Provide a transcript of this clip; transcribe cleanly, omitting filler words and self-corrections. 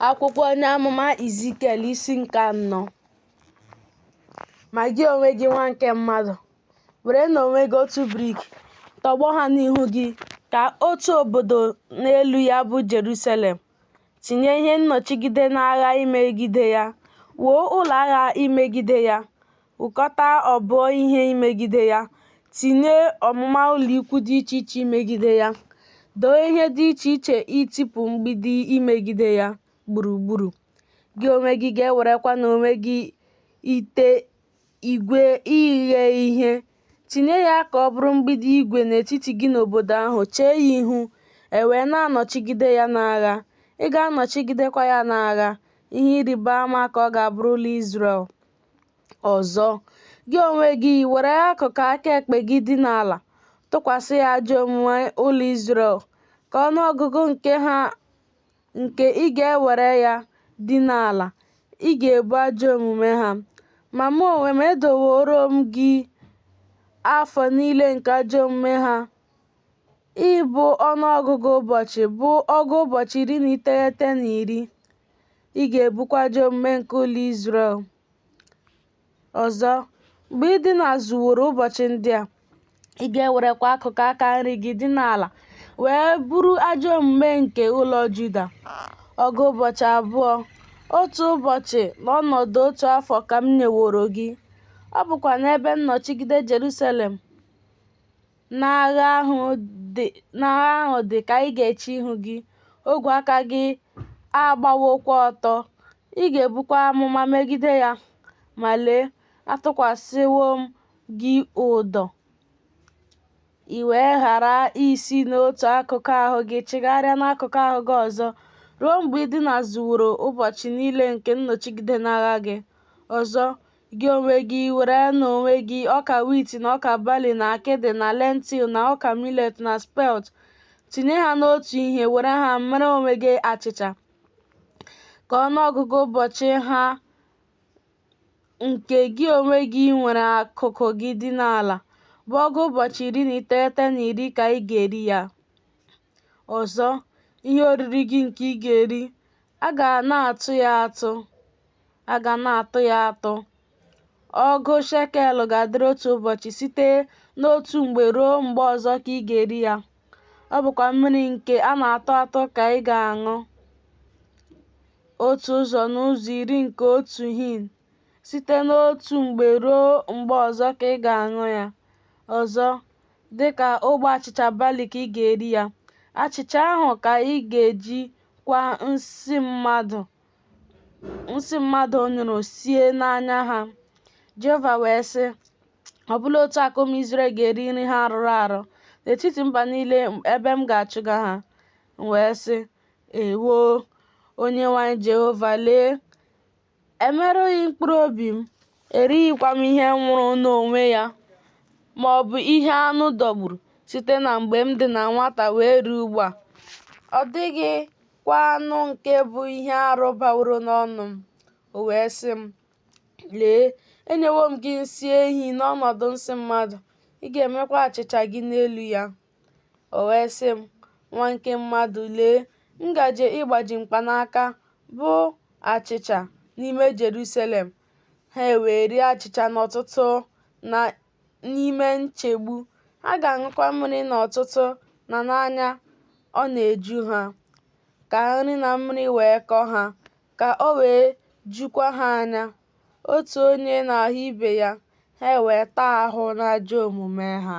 Akwụkwọ onye amụma Izikiel isi nke 4. Ma gị onwe gị, nwa nke mmadụ, were n'onwe gị otu brik, tọgbọ ha n'ihu gị, ka otu obodo n'elu ya bụ Jerusalem. Tinye ihe nnọchigide n'agha imegide ya, wuo ụlọ agha imegide ya, wukọta ọbọ ihe imegide ya, tinye ọmụma ụlọikwu dị iche iche imegide ya, doo ihe dị iche iche ịtịpụ mgbidi imegide ya gburugburu. Gị onwe gị ga-ewerekwa n'onwe gị ite igwe ighe ihe, tinye ya ka ọ bụrụ mgbidi igwe n'etiti gị na obodo ahụ, chee ya ihu, wee na-anọchigide ya n'agha. Ị ga-anọchigidekwa ya n'agha. Ihe ịrịba ama ka ọ ga-abụrụla Izrel. Ọzọ, gị onwe gị were akụkụ aka ekpe gị dị n'ala, tụkwasị ya ajọ omume ụlọ Izrel, ka ọnụọgụgụ nke ị ga-ewere ya dị n'ala. Ị ga-ebu ajọ omume ha. Ma mụ onwe m edoworo m gị afọ niile nke ajọ omume ha. Ịbụ ọnụọgụgụ ụbọchị bụ ọgụ ụbọchị 19 na 10. Ị ga-ebukwa ajọ omume nke ụlọ Izrel. Ọzọ, mgbe ị dinazuworo ụbọchị ndị a, ị ga-ewerekwa akụkụ aka nri gị dị n'ala, wee buru ajọ omume nke ụlọ Juda. Ọgụ ụbọchị 2, otu ụbọchị n'ọnọdụ otu afọ ka m nyeworo gị. Ọ bụkwa n'ebe nnọchigide Jerusalem n'agha ahụ dị ka ị ga-eche ihu gị. Ogwe aka gị agbawokwa ọtọ. Ị ga-ebukwa amụma megide ya. Ma lee, atụkwasịwo m gị ụdọ, i wee ghara isi n'otu akụkụ ahụ gị chigharịa n'akụkụ ahụ gị ọzọ, ruo mgbe ị dinazuworo ụbọchị niile nke nnọchigide n'agha gị. Ọzọ, gị onwe gị were n'onwe gị ọka wit na ọka barley na akịdị na lentil na ọka millet na spelt, tinye ha n'otu ihe, were ha mere onwe gị achịcha. Ka ọnụọgụgụ ụbọchị ha nke gị onwe gị nwere akụkụ gị dị n'ala bụ ọgụ ụbọchị 19 na 10 ka ị ga-eri ya. Ọzọ, ihe oriri gị nke ị ga-eri, a ga na-atụ ya atụ. Ọgụ shekel ga-adịrị otu ụbọchị. Site n'otu mgbe ruo mgbe ọzọ ka ị ga-eri ya. Ọ bụkwa mmiri nke a na-atụ atụ ka ị ga-aṅụ. 1/10 nke otu hin. Site n'otu mgbe ruo mgbe ọzọ ka ị ga-aṅụ ya. Ọzọ, dịka ogbe achịcha barley ka ị ga-eri ya. Achịcha ahụ ka ị ga-eji kwa nsị mmadụ nyụrụ sie n'anya ha. Jehova wee sị, ọ bụla otu a ka ụmụ Izrel ga-eri nri ha rụrụ arụ n'etiti mba niile ebe m ga-achụga ha. M wee sị, ewo, Onyenwe anyị Jehova, lee, emerụghị mkpụrụ obi m, erighịkwa m ihe nwụrụ n'onwe ya, ma ọ bụ ihe anụ dọgburu site na mgbe m dị na nwata wee ruo ugbu a. Ọ dịghịkwa anụ nke bụ ihe arụ baworo n'ọnụ m. O wee sị m, lee, enyewo m gị nsị ehi n'ọnọdụ nsị mmadụ. Ị ga-emekwa achịcha gị n'elu ya. O wee sị m, nwa nke mmadụ, lee, ngaji ịgbaji mkpanaka bụ achịcha n'ime Jerusalem. Ha wee rie achịcha n'ọtụtụ na n'ime nchegbu. Ha ga-aṅụkwa mmiri n'ọtụtụ na n'anya ọ na-eju ha. Ka nri na mmiri wee kọọ ha, ka o wee jukwa ha anya, otu onye n'ahụ ibe ya. Ha wee taa ahụ n'ajọ omume ha.